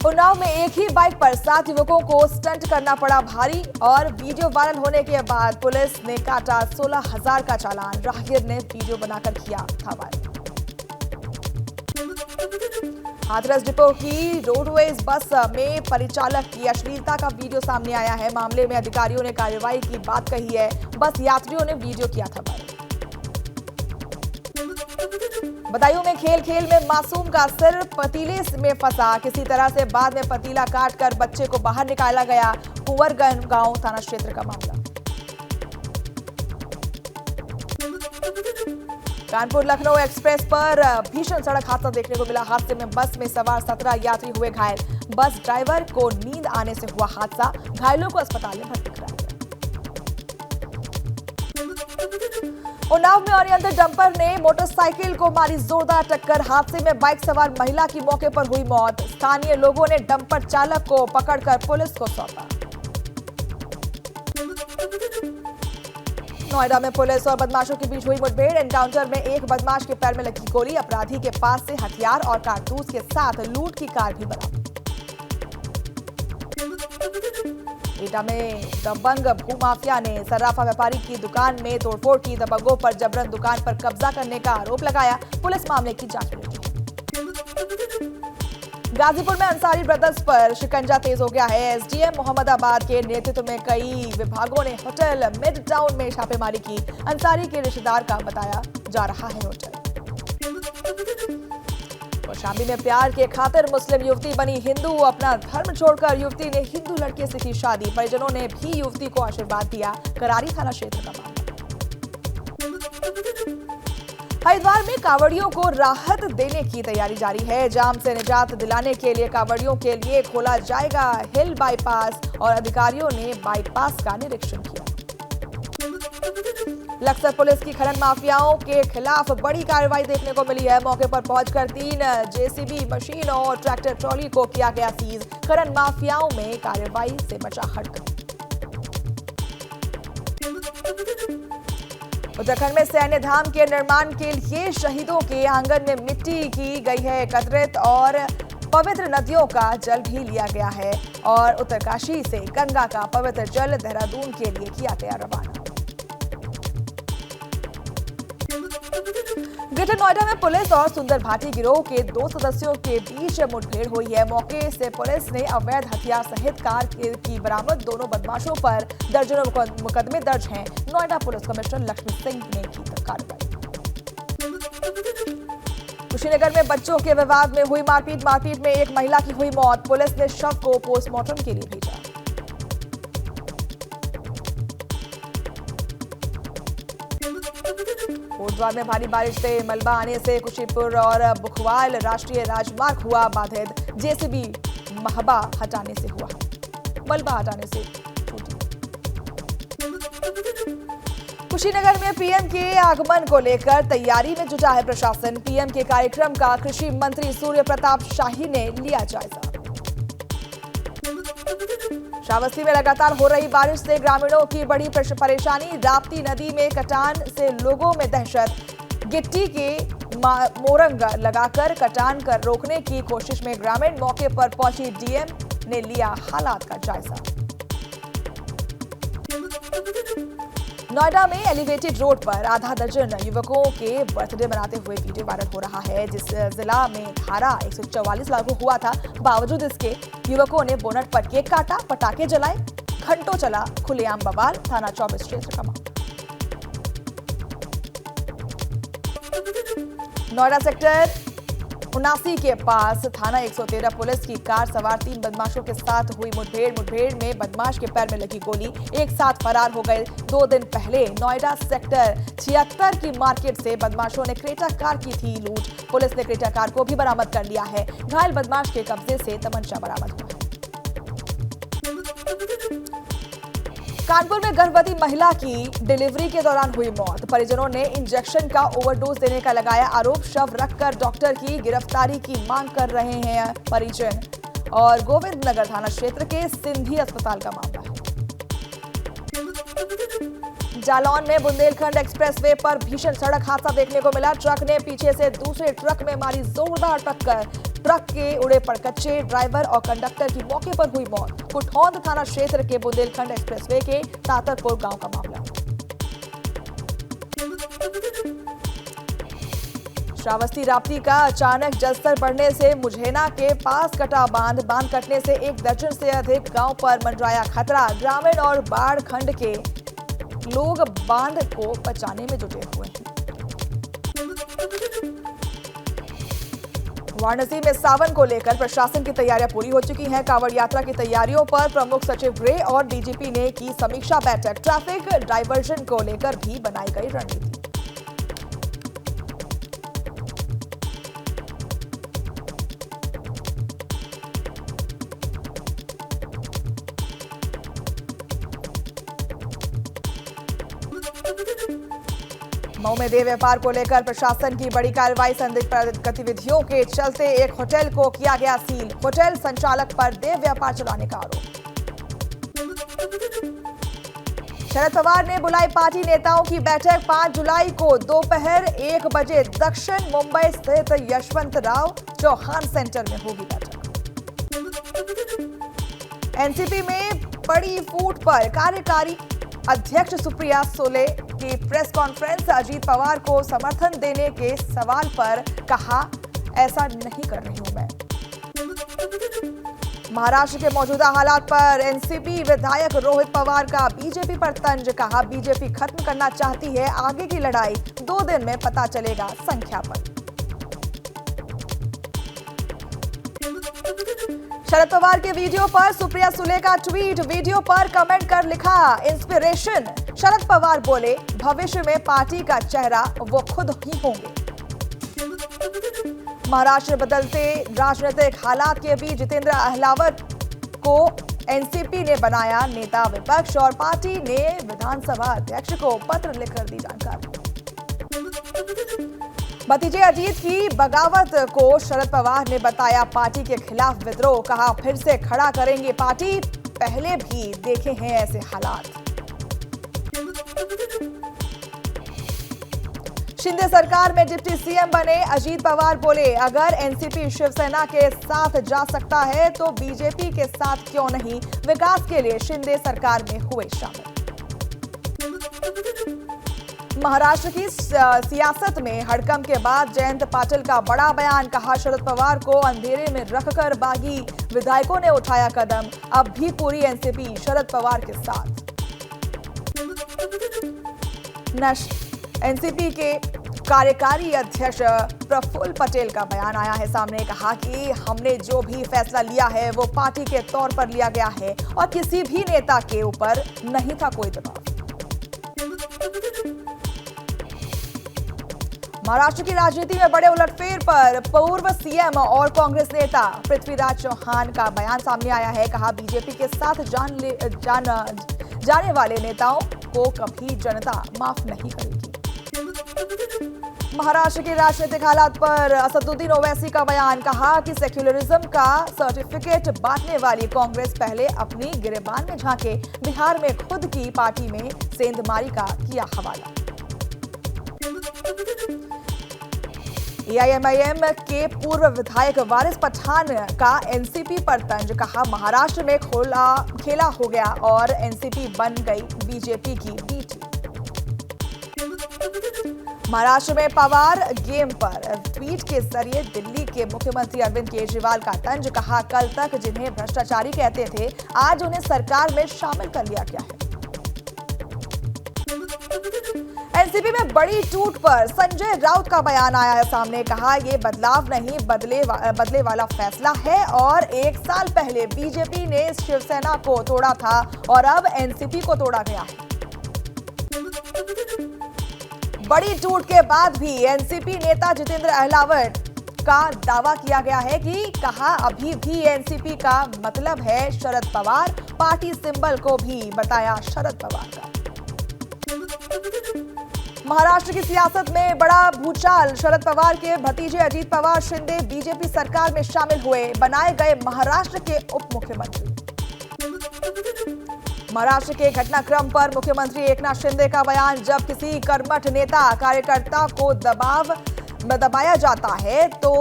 उन्नाव में एक ही बाइक पर 7 युवकों को स्टंट करना पड़ा भारी और वीडियो वायरल होने के बाद पुलिस ने काटा 16,000 का चालान। राहगीर ने वीडियो बनाकर किया था वायरल। हाथरस डिपो की रोडवेज बस में परिचालक की अश्लीलता का वीडियो सामने आया है। मामले में अधिकारियों ने कार्रवाई की बात कही है। बस यात्रियों ने वीडियो किया था वायरल। बदायूं में खेल खेल में मासूम का सिर पतीले में फंसा। किसी तरह से बाद में पतीला काटकर बच्चे को बाहर निकाला गया। कुंवरगंज गांव थाना क्षेत्र का मामला। कानपुर लखनऊ एक्सप्रेस पर भीषण सड़क हादसा देखने को मिला। हादसे में बस में सवार 17 यात्री हुए घायल। बस ड्राइवर को नींद आने से हुआ हादसा। घायलों को अस्पताल में भर्ती कराया गया। उन्नाव में ओरिएंटल डंपर ने मोटरसाइकिल को मारी जोरदार टक्कर। हादसे में बाइक सवार महिला की मौके पर हुई मौत। स्थानीय लोगों ने डंपर चालक को पकड़कर पुलिस को सौंपा। नोएडा में पुलिस और बदमाशों के बीच हुई मुठभेड़। एनकाउंटर में एक बदमाश के पैर में लगी गोली। अपराधी के पास से हथियार और कारतूस के साथ लूट की कार भी बरामद। एटा में दबंग भूमाफिया ने सर्राफा व्यापारी की दुकान में तोड़फोड़ की। दबंगों पर जबरन दुकान पर कब्जा करने का आरोप लगाया। पुलिस मामले की जांच में जुटी। गाजीपुर में अंसारी ब्रदर्स पर शिकंजा तेज हो गया है। एसडीएम मोहम्मदाबाद के नेतृत्व में कई विभागों ने होटल मिड टाउन में छापेमारी की। अंसारी के रिश्तेदार का बताया जा रहा है होटल। कौशाम्बी में प्यार के खातिर मुस्लिम युवती बनी हिंदू। अपना धर्म छोड़कर युवती ने हिंदू लड़के से की शादी। परिजनों ने भी युवती को आशीर्वाद दिया। करारी थाना क्षेत्र का मामला। हरिद्वार में कांवड़ियों को राहत देने की तैयारी जारी है। जाम से निजात दिलाने के लिए कांवड़ियों के लिए खोला जाएगा हिल बाईपास और अधिकारियों ने बाईपास का निरीक्षण किया। लक्सर पुलिस की खनन माफियाओं के खिलाफ बड़ी कार्रवाई देखने को मिली है। मौके पर पहुंचकर 3 जेसीबी मशीन और ट्रैक्टर ट्रॉली को किया गया सीज। खनन माफियाओं में कार्रवाई से मचा हड़कंप। उत्तराखंड में सैन्य धाम के निर्माण के लिए शहीदों के आंगन में मिट्टी की गई है एकत्रित और पवित्र नदियों का जल भी लिया गया है और उत्तरकाशी से गंगा का पवित्र जल देहरादून के लिए किया गया रवाना। ग्रेटर नोएडा में पुलिस और सुंदर भाटी गिरोह के 2 सदस्यों के बीच मुठभेड़ हुई है। मौके से पुलिस ने अवैध हथियार सहित कार की बरामद। दोनों बदमाशों पर दर्जनों मुकदमे दर्ज हैं। नोएडा पुलिस कमिश्नर लक्ष्मी सिंह ने की कार्रवाई। कुशीनगर में बच्चों के विवाद में हुई मारपीट में एक महिला की हुई मौत। पुलिस ने शव को पोस्टमार्टम के लिए भेजा। कोटद्वार में भारी बारिश से मलबा आने से कुशीपुर और बुखवाल राष्ट्रीय राजमार्ग हुआ बाधित। जेसीबी महबा हटाने से हुआ मलबा हटाने से छूटी। कुशीनगर में पीएम के आगमन को लेकर तैयारी में जुटा है प्रशासन। पीएम के कार्यक्रम का कृषि मंत्री सूर्य प्रताप शाही ने लिया जायजा। श्रावस्ती में लगातार हो रही बारिश से ग्रामीणों की बड़ी परेशानी। राप्ती नदी में कटान से लोगों में दहशत। गिट्टी के मोरंग लगाकर कटान कर रोकने की कोशिश में ग्रामीण। मौके पर पहुंची डीएम ने लिया हालात का जायजा। नोएडा में एलिवेटेड रोड पर आधा दर्जन युवकों के बर्थडे मनाते हुए वीडियो वायरल हो रहा है। जिस जिला में धारा 144 लागू हुआ था, बावजूद इसके युवकों ने बोनट पर केक काटा, पटाखे जलाए। घंटों चला खुलेआम बवाल। थाना 24 क्षेत्र का मामला। नोएडा सेक्टर 79 के पास थाना 113 पुलिस की कार सवार 3 बदमाशों के साथ हुई मुठभेड़ में बदमाश के पैर में लगी गोली। एक साथ फरार हो गए। 2 दिन पहले नोएडा सेक्टर 76 की मार्केट से बदमाशों ने क्रेटा कार की थी लूट। पुलिस ने क्रेटा कार को भी बरामद कर लिया है। घायल बदमाश के कब्जे से तमंचा बरामद हुआ है। कानपुर में गर्भवती महिला की डिलीवरी के दौरान हुई मौत। परिजनों ने इंजेक्शन का ओवरडोज देने का लगाया आरोप। शव रखकर डॉक्टर की गिरफ्तारी की मांग कर रहे हैं परिजन। और गोविंद नगर थाना क्षेत्र के सिंधी अस्पताल का मामला है। जालौन में बुंदेलखंड एक्सप्रेसवे पर भीषण सड़क हादसा देखने को मिला। ट्रक ने पीछे से दूसरे ट्रक में मारी जोरदार टक्कर। ट्रक के उड़े पड़कच्चे, ड्राइवर और कंडक्टर की मौके पर हुई मौत। कुठौंद थाना क्षेत्र के बुंदेलखंड एक्सप्रेसवे के तातरपुर गांव का मामला। श्रावस्ती राप्ती का अचानक जलस्तर बढ़ने से मुझेना के पास कटा बांध कटने से 1 दर्जन से अधिक गांव पर मंडराया खतरा। ग्रामीण और बाढ़ खंड के लोग बांध को बचाने में जुटे हुए हैं। वाराणसी में सावन को लेकर प्रशासन की तैयारियां पूरी हो चुकी हैं। कांवड़ यात्रा की तैयारियों पर प्रमुख सचिव गृह और डीजीपी ने की समीक्षा बैठक। ट्रैफिक डायवर्जन को लेकर भी बनाई गई रणनीति। मऊ में देह व्यापार को लेकर प्रशासन की बड़ी कार्रवाई। संदिग्ध गतिविधियों के चलते एक होटल को किया गया सील। होटल संचालक पर देह व्यापार चलाने का आरोप। शरद पवार ने बुलाई पार्टी नेताओं की बैठक। 5 जुलाई को दोपहर 1 बजे दक्षिण मुंबई स्थित यशवंतराव चौहान सेंटर में होगी बैठक। एनसीपी में बड़ी फूट पर कार्यकारी अध्यक्ष सुप्रिया सुले की प्रेस कॉन्फ्रेंस। अजीत पवार को समर्थन देने के सवाल पर कहा, ऐसा नहीं कर रही हूं मैं। महाराष्ट्र के मौजूदा हालात पर एनसीपी विधायक रोहित पवार का बीजेपी पर तंज। कहा, बीजेपी खत्म करना चाहती है आगे की लड़ाई, 2 दिन में पता चलेगा संख्या पर। शरद पवार के वीडियो पर सुप्रिया सुले का ट्वीट। वीडियो पर कमेंट कर लिखा, इंस्पिरेशन। शरद पवार बोले, भविष्य में पार्टी का चेहरा वो खुद ही होंगे। महाराष्ट्र में बदलते राजनीतिक हालात के बीच जितेंद्र अहलावत को एनसीपी ने बनाया नेता विपक्ष और पार्टी ने विधानसभा अध्यक्ष को पत्र लिखकर दी जानकारी। भतीजे अजीत की बगावत को शरद पवार ने बताया पार्टी के खिलाफ विद्रोह। कहा, फिर से खड़ा करेंगे पार्टी, पहले भी देखे हैं ऐसे हालात। शिंदे सरकार में डिप्टी सीएम बने अजीत पवार बोले, अगर एनसीपी शिवसेना के साथ जा सकता है तो बीजेपी के साथ क्यों नहीं। विकास के लिए शिंदे सरकार में हुए शामिल। महाराष्ट्र की सियासत में हड़कंप के बाद जयंत पाटिल का बड़ा बयान। कहा, शरद पवार को अंधेरे में रखकर बागी विधायकों ने उठाया कदम। अब भी पूरी एनसीपी शरद पवार के साथ। एनसीपी के कार्यकारी अध्यक्ष प्रफुल्ल पटेल का बयान आया है सामने। कहा कि हमने जो भी फैसला लिया है वो पार्टी के तौर पर लिया गया है और किसी भी नेता के ऊपर नहीं था कोई दबाव। महाराष्ट्र की राजनीति में बड़े उलटफेर पर पूर्व सीएम और कांग्रेस नेता पृथ्वीराज चौहान का बयान सामने आया है। कहा, बीजेपी के साथ जाने वाले नेताओं को कभी जनता माफ नहीं करेगी। महाराष्ट्र के राजनीतिक हालात पर असदुद्दीन ओवैसी का बयान। कहा कि सेक्युलरिज्म का सर्टिफिकेट बांटने वाली कांग्रेस पहले अपनी गिरेबान में झांके। बिहार में खुद की पार्टी में सेंधमारी का किया हवाला। एआईएमआईएम के पूर्व विधायक वारिस पठान का एनसीपी पर तंज। कहा, महाराष्ट्र में खेला हो गया और एनसीपी बन गई बीजेपी की बी टीम। महाराष्ट्र में पवार गेम पर ट्वीट के जरिए दिल्ली के मुख्यमंत्री अरविंद केजरीवाल का तंज। कहा, कल तक जिन्हें भ्रष्टाचारी कहते थे आज उन्हें सरकार में शामिल कर लिया गया है। एनसीपी में बड़ी टूट पर संजय राउत का बयान आया है सामने। कहा, ये बदलाव नहीं बदले वाला फैसला है और 1 साल पहले बीजेपी ने शिवसेना को तोड़ा था और अब एनसीपी को तोड़ा गया है। बड़ी टूट के बाद भी एनसीपी नेता जितेंद्र अहलावत का दावा किया गया है कि कहा, अभी भी एनसीपी का मतलब है शरद पवार। पार्टी सिंबल को भी बताया शरद पवार का। महाराष्ट्र की सियासत में बड़ा भूचाल। शरद पवार के भतीजे अजीत पवार शिंदे बीजेपी सरकार में शामिल हुए, बनाए गए महाराष्ट्र के उप मुख्यमंत्री। महाराष्ट्र के घटनाक्रम पर मुख्यमंत्री एकनाथ शिंदे का बयान। जब किसी कर्मठ नेता कार्यकर्ता को दबाया जाता है तो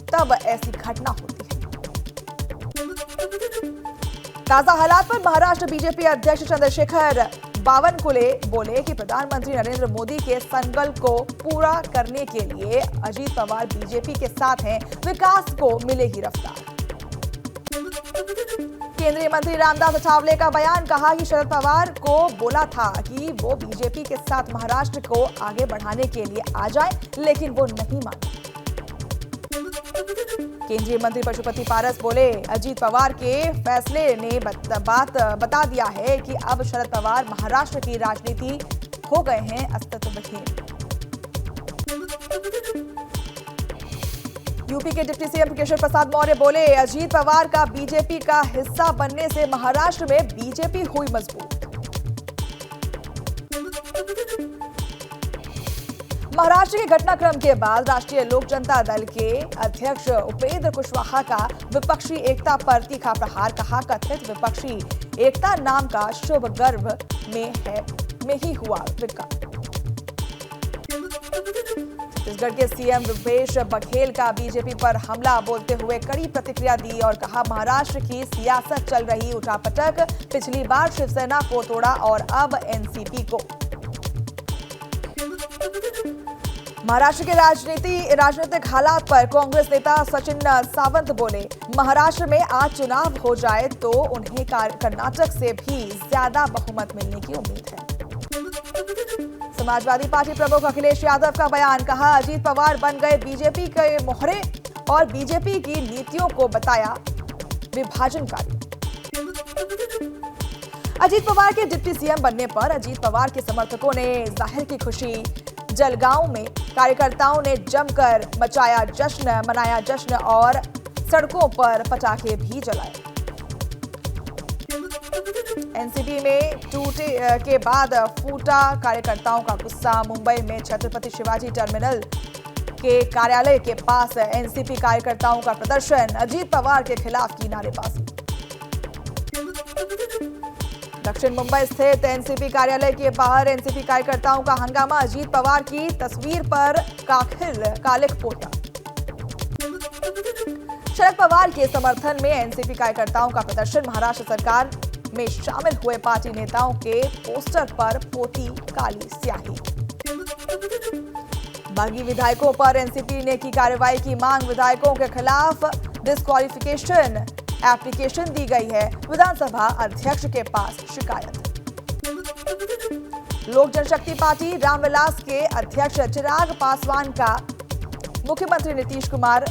तब ऐसी घटना होती है। ताजा हालात पर महाराष्ट्र बीजेपी अध्यक्ष चंद्रशेखर बावनकुले बोले कि प्रधानमंत्री नरेंद्र मोदी के संकल्प को पूरा करने के लिए अजीत पवार बीजेपी के साथ हैं, विकास को मिलेगी रफ्तार। केंद्रीय मंत्री रामदास अठावले का बयान, कहा कि शरद पवार को बोला था कि वो बीजेपी के साथ महाराष्ट्र को आगे बढ़ाने के लिए आ जाए, लेकिन वो नहीं माने। केंद्रीय मंत्री पशुपति पारस बोले, अजीत पवार के फैसले ने बात बता दिया है कि अब शरद पवार महाराष्ट्र की राजनीति हो गए हैं अस्तित्वहीन। यूपी के डिप्टी सीएम केशव प्रसाद मौर्य बोले, अजीत पवार का बीजेपी का हिस्सा बनने से महाराष्ट्र में बीजेपी हुई मजबूत। महाराष्ट्र के घटनाक्रम के बाद राष्ट्रीय लोक जनता दल के अध्यक्ष उपेंद्र कुशवाहा का विपक्षी एकता पर तीखा प्रहार, कहा कथित विपक्षी एकता नाम का शुभ गर्भ में ही हुआ विकास। छत्तीसगढ़ के सीएम भूपेश बघेल का बीजेपी पर हमला बोलते हुए कड़ी प्रतिक्रिया दी और कहा, महाराष्ट्र की सियासत चल रही उठापटक, पिछली बार शिवसेना को तोड़ा और अब एनसीपी को। महाराष्ट्र के राजनीतिक हालात पर कांग्रेस नेता सचिन सावंत बोले, महाराष्ट्र में आज चुनाव हो जाए तो उन्हें कर्नाटक से भी ज्यादा बहुमत मिलने की उम्मीद है। समाजवादी पार्टी प्रमुख अखिलेश यादव का बयान, कहा अजीत पवार बन गए बीजेपी के मोहरे और बीजेपी की नीतियों को बताया विभाजनकारी। अजीत पवार के डिप्टी सीएम बनने पर अजीत पवार के समर्थकों ने जाहिर की खुशी। जलगांव में कार्यकर्ताओं ने जमकर मनाया जश्न और सड़कों पर पटाखे भी जलाए। एनसीपी में टूटे के बाद फूटा कार्यकर्ताओं का गुस्सा। मुंबई में छत्रपति शिवाजी टर्मिनल के कार्यालय के पास एनसीपी कार्यकर्ताओं का प्रदर्शन, अजीत पवार के खिलाफ की नारेबाजी। दक्षिण मुंबई स्थित एनसीपी कार्यालय के बाहर एनसीपी कार्यकर्ताओं का हंगामा, अजीत पवार की तस्वीर पर कालिख पोता। शरद पवार के समर्थन में एनसीपी कार्यकर्ताओं का प्रदर्शन, महाराष्ट्र सरकार में शामिल हुए पार्टी नेताओं के पोस्टर पर पोती काली स्याही। बागी विधायकों पर एनसीपी ने की कार्रवाई की मांग, विधायकों के खिलाफ डिस्क्वालिफिकेशन एप्लीकेशन दी गई है, विधानसभा अध्यक्ष के पास शिकायत। लोक जनशक्ति पार्टी रामविलास के अध्यक्ष चिराग पासवान का मुख्यमंत्री नीतीश कुमार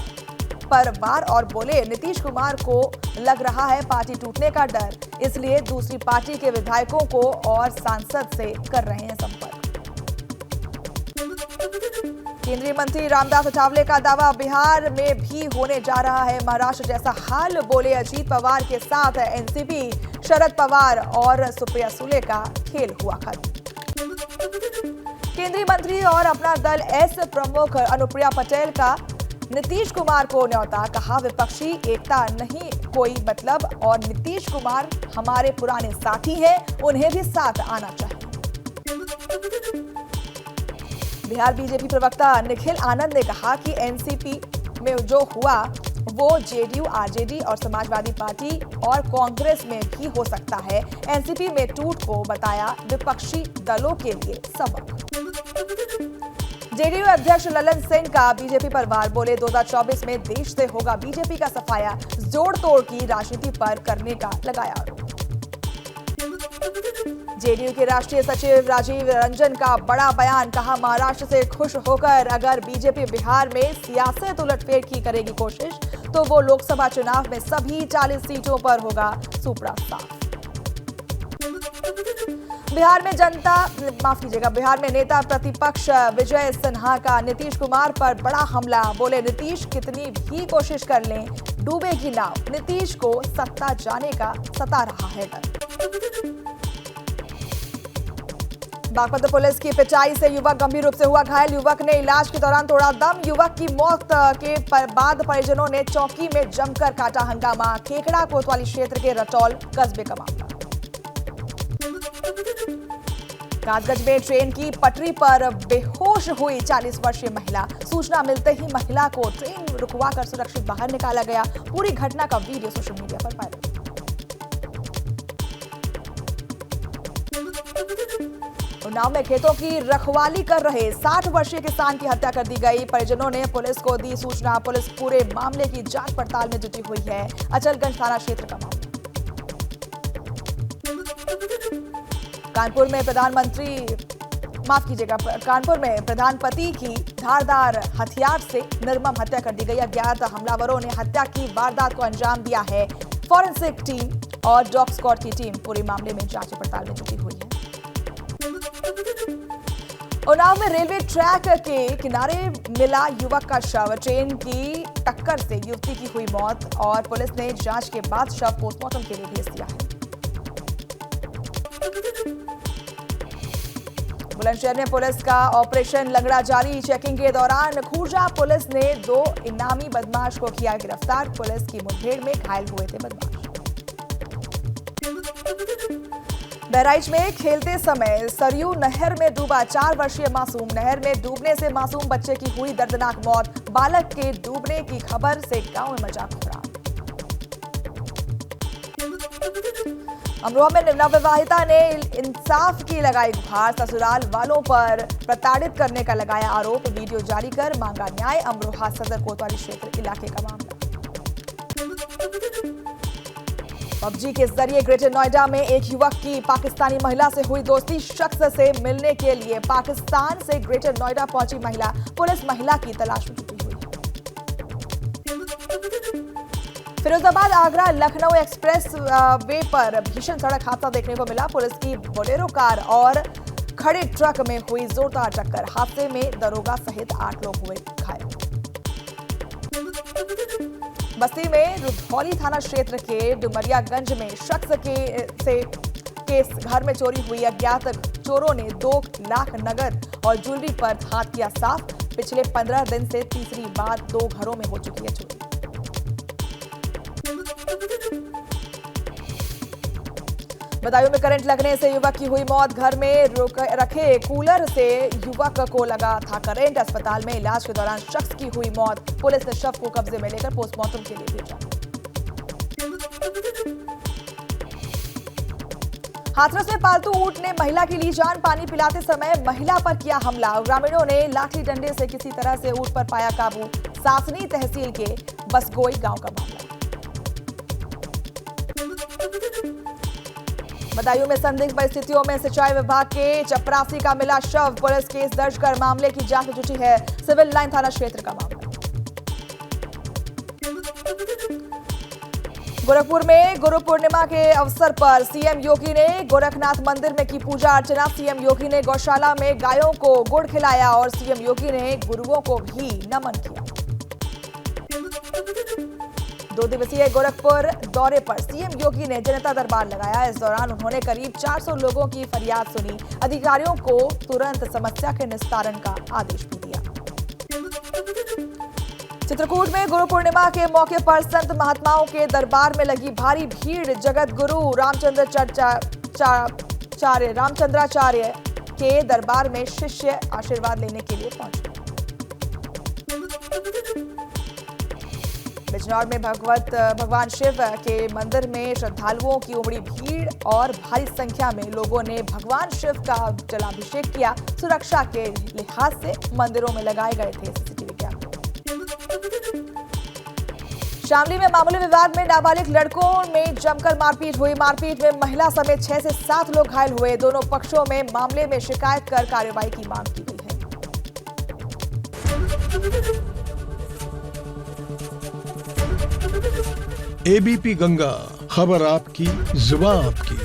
पर वार और बोले, नीतीश कुमार को लग रहा है पार्टी टूटने का डर, इसलिए दूसरी पार्टी के विधायकों को और सांसद से कर रहे हैं संपर्क। केंद्रीय मंत्री रामदास अठावले का दावा, बिहार में भी होने जा रहा है महाराष्ट्र जैसा हाल, बोले अजीत पवार के साथ एनसीपी, शरद पवार और सुप्रिया सुले का खेल हुआ खत्म। केंद्रीय मंत्री और अपना दल एस प्रमुख अनुप्रिया पटेल का नीतीश कुमार को न्योता, कहा विपक्षी एकता नहीं कोई मतलब और नीतीश कुमार हमारे पुराने साथी हैं, उन्हें भी साथ आना चाहिए। बिहार बीजेपी प्रवक्ता निखिल आनंद ने कहा कि एनसीपी में जो हुआ वो जेडीयू, आरजेडी और समाजवादी पार्टी और कांग्रेस में भी हो सकता है। एनसीपी में टूट को बताया विपक्षी दलों के लिए सबक। जेडीयू अध्यक्ष ललन सिंह का बीजेपी पर वार, बोले 2024 में देश से होगा बीजेपी का सफाया, जोड़ तोड़ की राजनीति पर करने का लगाया आरोप। जेडीयू के राष्ट्रीय सचिव राजीव रंजन का बड़ा बयान, कहा महाराष्ट्र से खुश होकर अगर बीजेपी बिहार में सियासत उलटफेर की करेगी कोशिश तो वो लोकसभा चुनाव में सभी 40 सीटों पर होगा सुपड़ा साफ। बिहार में नेता प्रतिपक्ष विजय सिन्हा का नीतीश कुमार पर बड़ा हमला, बोले नीतीश कितनी भी कोशिश कर लें डूबेगी नाव, नीतीश को सत्ता जाने का सता रहा है डर। बागपत पुलिस की पिटाई से युवक गंभीर रूप से हुआ घायल, युवक ने इलाज के दौरान तोड़ा दम, युवक की मौत के बाद परिजनों ने चौकी में जमकर काटा हंगामा। खेखड़ा कोतवाली क्षेत्र के रटौल कस्बे का मामला। कासगंज में ट्रेन की पटरी पर बेहोश हुई 40 वर्षीय महिला। सूचना मिलते ही महिला को ट्रेन रुकवाकर सुरक्षित बाहर निकाला गया। पूरी घटना का वीडियो सोशल मीडिया पर वायरल। उन्नाव में खेतों की रखवाली कर रहे 60 वर्षीय किसान की हत्या कर दी गई। परिजनों ने पुलिस को दी सूचना। पुलिस पूरे मामले की जांच पड़ताल में जुटी हुई है। अचलगंज थाना क्षेत्र का मामला। कानपुर में प्रधानपति की धारदार हथियार से निर्मम हत्या कर दी गई। अज्ञात हमलावरों ने हत्या की वारदात को अंजाम दिया है। फॉरेंसिक टीम और डॉग स्क्वाड की टीम पूरे मामले में जांच पड़ताल में जुटी हुई है। उन्नाव में रेलवे ट्रैक के किनारे मिला युवक का शव। ट्रेन की टक्कर से युवती की हुई मौत और पुलिस ने जांच के बाद शव पोस्टमार्टम के लिए भेज दिया है। बुलंदशहर में पुलिस का ऑपरेशन लंगड़ा जारी। चेकिंग के दौरान खूर्जा पुलिस ने 2 इनामी बदमाश को किया गिरफ्तार। पुलिस की मुठभेड़ में घायल हुए थे बदमाश। बहराइच में खेलते समय सरयू नहर में डूबा 4 वर्षीय मासूम। नहर में डूबने से मासूम बच्चे की हुई दर्दनाक मौत। बालक के डूबने की खबर से गांव में मचा कोहराम। अमरोहा में नवविवाहिता ने इंसाफ की लगाई गुहार। ससुराल वालों पर प्रताड़ित करने का लगाया आरोप। वीडियो जारी कर मांगा न्याय। अमरोहा सदर कोतवाली क्षेत्र इलाके का मामला। पबजी के जरिए ग्रेटर नोएडा में एक युवक की पाकिस्तानी महिला से हुई दोस्ती। शख्स से मिलने के लिए पाकिस्तान से ग्रेटर नोएडा पहुंची महिला। पुलिस महिला की तलाश में जुटी हुई है। फिरोजाबाद आगरा लखनऊ एक्सप्रेस वे पर भीषण सड़क हादसा देखने को मिला। पुलिस की बोलेरो कार और खड़े ट्रक में हुई जोरदार टक्कर। हादसे में दरोगा सहित 8 लोग हुए घायल। बस्ती में रुधौली थाना क्षेत्र के डुमरियागंज में शख्स के घर में चोरी हुई। अज्ञात चोरों ने 2 लाख नगद और ज्वेलरी पर हाथ किया साफ। पिछले 15 दिन से तीसरी बार 2 घरों में हो चुकी है चोरी। बदायूं में करंट लगने से युवक की हुई मौत। घर में रखे कूलर से युवक को लगा था करंट। अस्पताल में इलाज के दौरान शख्स की हुई मौत। पुलिस ने शव को कब्जे में लेकर पोस्टमार्टम के लिए भेजा। हाथरस में पालतू ऊंट ने महिला की ली जान। पानी पिलाते समय महिला पर किया हमला। ग्रामीणों ने लाठी डंडे से किसी तरह से ऊंट पर पाया काबू। सासनी तहसील के बसगोई गांव का मामला। बदायूं में संदिग्ध परिस्थितियों में सिंचाई विभाग के चपरासी का मिला शव। पुलिस केस दर्ज कर मामले की जांच में जुटी है। सिविल लाइन थाना क्षेत्र का मामला। गोरखपुर में गुरु पूर्णिमा के अवसर पर सीएम योगी ने गोरखनाथ मंदिर में की पूजा अर्चना। सीएम योगी ने गौशाला में गायों को गुड़ खिलाया और सीएम योगी ने गुरुओं को भी नमन किया। 2 दिवसीय गोरखपुर दौरे पर सीएम योगी ने जनता दरबार लगाया। इस दौरान उन्होंने करीब 400 लोगों की फरियाद सुनी। अधिकारियों को तुरंत समस्या के निस्तारण का आदेश भी दिया। चित्रकूट में गुरु पूर्णिमा के मौके पर संत महात्माओं के दरबार में लगी भारी भीड़। जगत गुरु रामचंद्राचार्य के दरबार में शिष्य आशीर्वाद लेने के लिए पहुंचे। बिजनौर में भगवान शिव के मंदिर में श्रद्धालुओं की उमड़ी भीड़ और भारी संख्या में लोगों ने भगवान शिव का जलाभिषेक किया। सुरक्षा के लिहाज से मंदिरों में लगाए गए थे सीसीटीवी कैमरे। शामली में मामूली विवाद में नाबालिग लड़कों में जमकर मारपीट हुई। मारपीट में महिला समेत 6 से 7 लोग घायल हुए। दोनों पक्षों में मामले में शिकायत कर कार्रवाई की मांग की गई है। एबीपी गंगा, खबर आपकी, जुबान आपकी।